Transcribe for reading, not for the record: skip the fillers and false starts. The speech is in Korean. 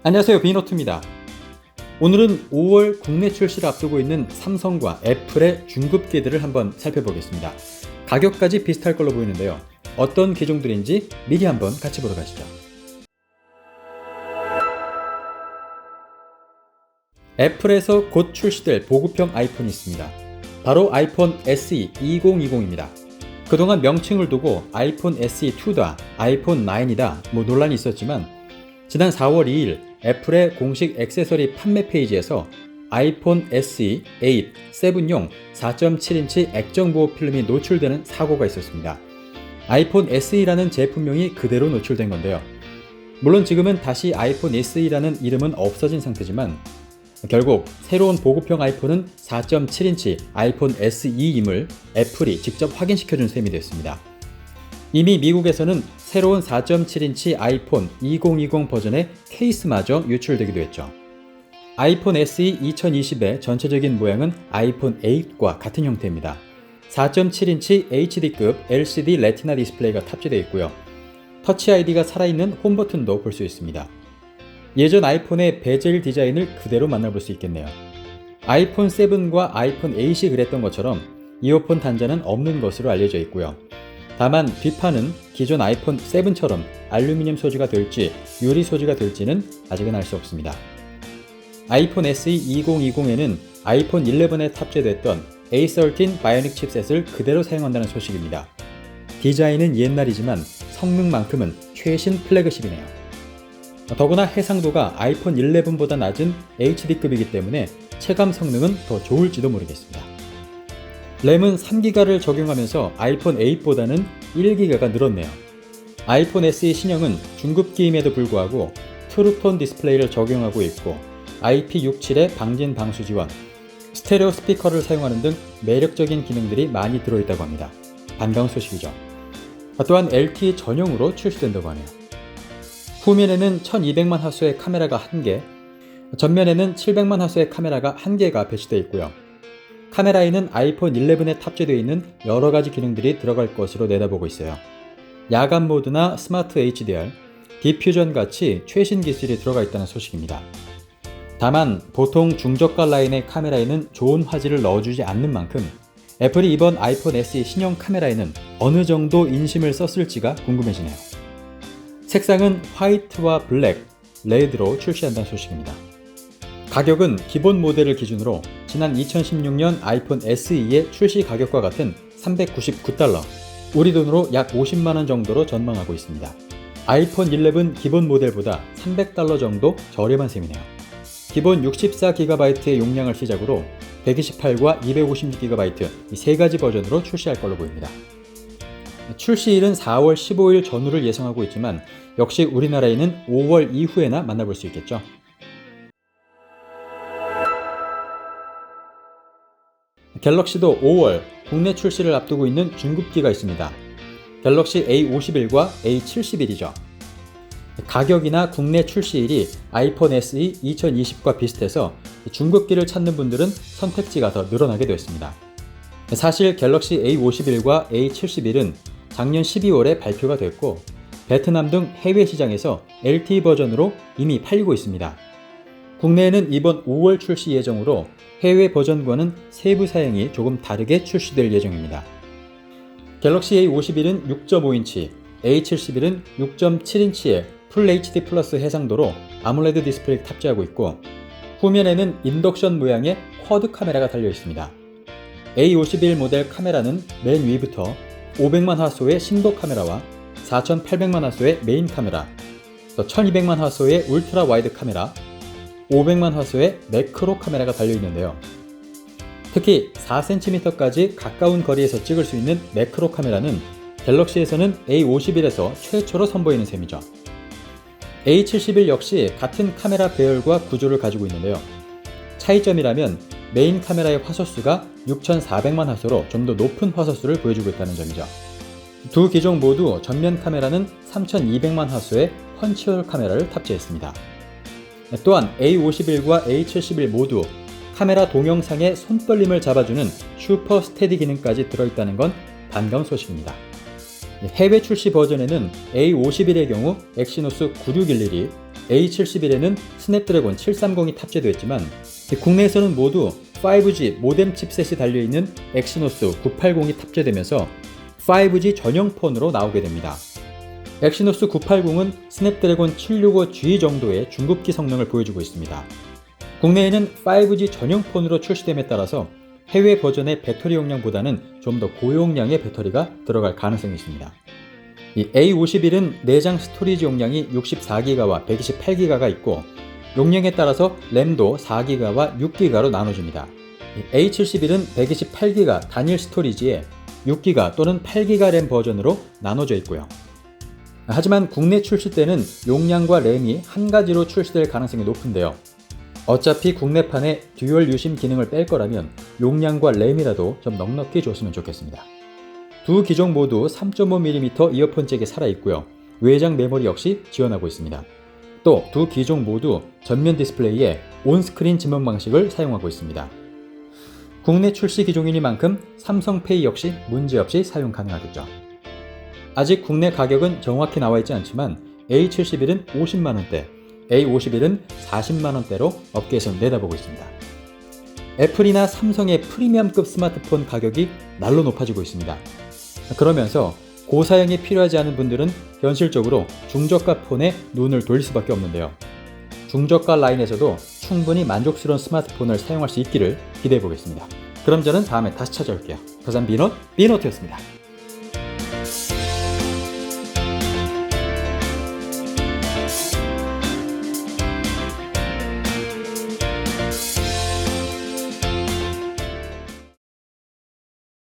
안녕하세요, 비노트입니다. 오늘은 5월 국내 출시를 앞두고 있는 삼성과 애플의 중급기들을 한번 살펴보겠습니다. 가격까지 비슷할 걸로 보이는데요. 어떤 기종들인지 미리 한번 같이 보러 가시죠. 애플에서 곧 출시될 보급형 아이폰이 있습니다. 바로 아이폰 SE 2020입니다. 그동안 명칭을 두고 아이폰 SE2다, 아이폰 9이다 논란이 있었지만 지난 4월 2일 애플의 공식 액세서리 판매 페이지에서 아이폰 SE 8, 7용 4.7인치 액정 보호 필름이 노출되는 사고가 있었습니다. 아이폰 SE라는 제품명이 그대로 노출된 건데요. 물론 지금은 다시 아이폰 SE라는 이름은 없어진 상태지만 결국 새로운 보급형 아이폰은 4.7인치 아이폰 SE임을 애플이 직접 확인시켜준 셈이 됐습니다. 이미 미국에서는 새로운 4.7인치 아이폰 2020 버전의 케이스마저 유출되기도 했죠. 아이폰 SE 2020의 전체적인 모양은 아이폰 8과 같은 형태입니다. 4.7인치 HD급 LCD 레티나 디스플레이가 탑재되어 있고요. 터치 아이디가 살아있는 홈 버튼도 볼 수 있습니다. 예전 아이폰의 베젤 디자인을 그대로 만나볼 수 있겠네요. 아이폰 7과 아이폰 8이 그랬던 것처럼 이어폰 단자는 없는 것으로 알려져 있고요. 다만 뒷판은 기존 아이폰 7처럼 알루미늄 소재가 될지 유리 소재가 될지는 아직은 알 수 없습니다. 아이폰 SE 2020에는 아이폰 11에 탑재됐던 A13 바이오닉 칩셋을 그대로 사용한다는 소식입니다. 디자인은 옛날이지만 성능만큼은 최신 플래그십이네요. 더구나 해상도가 아이폰 11보다 낮은 HD급이기 때문에 체감 성능은 더 좋을지도 모르겠습니다. 램은 3기가를 적용하면서 아이폰 8보다는 1기가가 늘었네요. 아이폰 SE 신형은 중급기임에도 불구하고 트루톤 디스플레이를 적용하고 있고 IP67의 방진 방수 지원, 스테레오 스피커를 사용하는 등 매력적인 기능들이 많이 들어있다고 합니다. 반가운 소식이죠. 또한 LTE 전용으로 출시된다고 하네요. 후면에는 1200만 화소의 카메라가 1개, 전면에는 700만 화소의 카메라가 1개가 배치되어 있고요. 카메라에는 아이폰 11에 탑재되어 있는 여러 가지 기능들이 들어갈 것으로 내다보고 있어요. 야간 모드나 스마트 HDR, 디퓨전 같이 최신 기술이 들어가 있다는 소식입니다. 다만 보통 중저가 라인의 카메라에는 좋은 화질을 넣어주지 않는 만큼 애플이 이번 아이폰 SE 신형 카메라에는 어느 정도 인심을 썼을지가 궁금해지네요. 색상은 화이트와 블랙, 레드로 출시한다는 소식입니다. 가격은 기본 모델을 기준으로 지난 2016년 아이폰 SE의 출시 가격과 같은 $399, 우리 돈으로 약 50만원 정도로 전망하고 있습니다. 아이폰 11 기본 모델보다 $300 정도 저렴한 셈이네요. 기본 64GB의 용량을 시작으로 128과 256GB 이 세 가지 버전으로 출시할 걸로 보입니다. 출시일은 4월 15일 전후를 예상하고 있지만 역시 우리나라에는 5월 이후에나 만나볼 수 있겠죠. 갤럭시도 5월 국내 출시를 앞두고 있는 중급기가 있습니다. 갤럭시 A51과 A71이죠. 가격이나 국내 출시일이 아이폰 SE 2020과 비슷해서 중급기를 찾는 분들은 선택지가 더 늘어나게 되었습니다. 사실 갤럭시 A51과 A71은 작년 12월에 발표가 됐고 베트남 등 해외 시장에서 LTE 버전으로 이미 팔리고 있습니다. 국내에는 이번 5월 출시 예정으로 해외 버전과는 세부 사양이 조금 다르게 출시될 예정입니다. 갤럭시 A51은 6.5인치, A71은 6.7인치의 풀 HD 플러스 해상도로 아몰레드 디스플레이를 탑재하고 있고 후면에는 인덕션 모양의 쿼드 카메라가 달려 있습니다. A51 모델 카메라는 맨 위부터 500만 화소의 심도 카메라와 4800만 화소의 메인 카메라, 또 1200만 화소의 울트라 와이드 카메라, 500만 화소의 매크로 카메라가 달려있는데요. 특히 4cm까지 가까운 거리에서 찍을 수 있는 매크로 카메라는 갤럭시에서는 A51에서 최초로 선보이는 셈이죠. A71 역시 같은 카메라 배열과 구조를 가지고 있는데요. 차이점이라면 메인 카메라의 화소수가 6400만 화소로 좀 더 높은 화소수를 보여주고 있다는 점이죠. 두 기종 모두 전면 카메라는 3200만 화소의 펀치홀 카메라를 탑재했습니다. 또한 A51과 A71 모두 카메라 동영상의 손떨림을 잡아주는 슈퍼 스테디 기능까지 들어있다는 건 반가운 소식입니다. 해외 출시 버전에는 A51의 경우 엑시노스 9611이, A71에는 스냅드래곤 730이 탑재되어 있지만 국내에서는 모두 5G 모뎀 칩셋이 달려있는 엑시노스 980이 탑재되면서 5G 전용 폰으로 나오게 됩니다. 엑시노스 980은 스냅드래곤 765G 정도의 중급기 성능을 보여주고 있습니다. 국내에는 5G 전용 폰으로 출시됨에 따라서 해외 버전의 배터리 용량보다는 좀 더 고용량의 배터리가 들어갈 가능성이 있습니다. 이 A51은 내장 스토리지 용량이 64GB와 128GB가 있고 용량에 따라서 램도 4GB와 6GB로 나눠집니다. A71은 128GB 단일 스토리지에 6GB 또는 8GB 램 버전으로 나눠져 있고요. 하지만 국내 출시 때는 용량과 램이 한 가지로 출시될 가능성이 높은데요. 어차피 국내판에 듀얼 유심 기능을 뺄 거라면 용량과 램이라도 좀 넉넉히 줬으면 좋겠습니다. 두 기종 모두 3.5mm 이어폰 잭이 살아있고요. 외장 메모리 역시 지원하고 있습니다. 또 두 기종 모두 전면 디스플레이에 온스크린 지문 방식을 사용하고 있습니다. 국내 출시 기종이니만큼 삼성페이 역시 문제없이 사용 가능하겠죠. 아직 국내 가격은 정확히 나와 있지 않지만 A71은 50만원대, A51은 40만원대로 업계에서 내다보고 있습니다. 애플이나 삼성의 프리미엄급 스마트폰 가격이 날로 높아지고 있습니다. 그러면서 고사양이 필요하지 않은 분들은 현실적으로 중저가 폰에 눈을 돌릴 수밖에 없는데요. 중저가 라인에서도 충분히 만족스러운 스마트폰을 사용할 수 있기를 기대해 보겠습니다. 그럼 저는 다음에 다시 찾아올게요. 부산 비노트였습니다.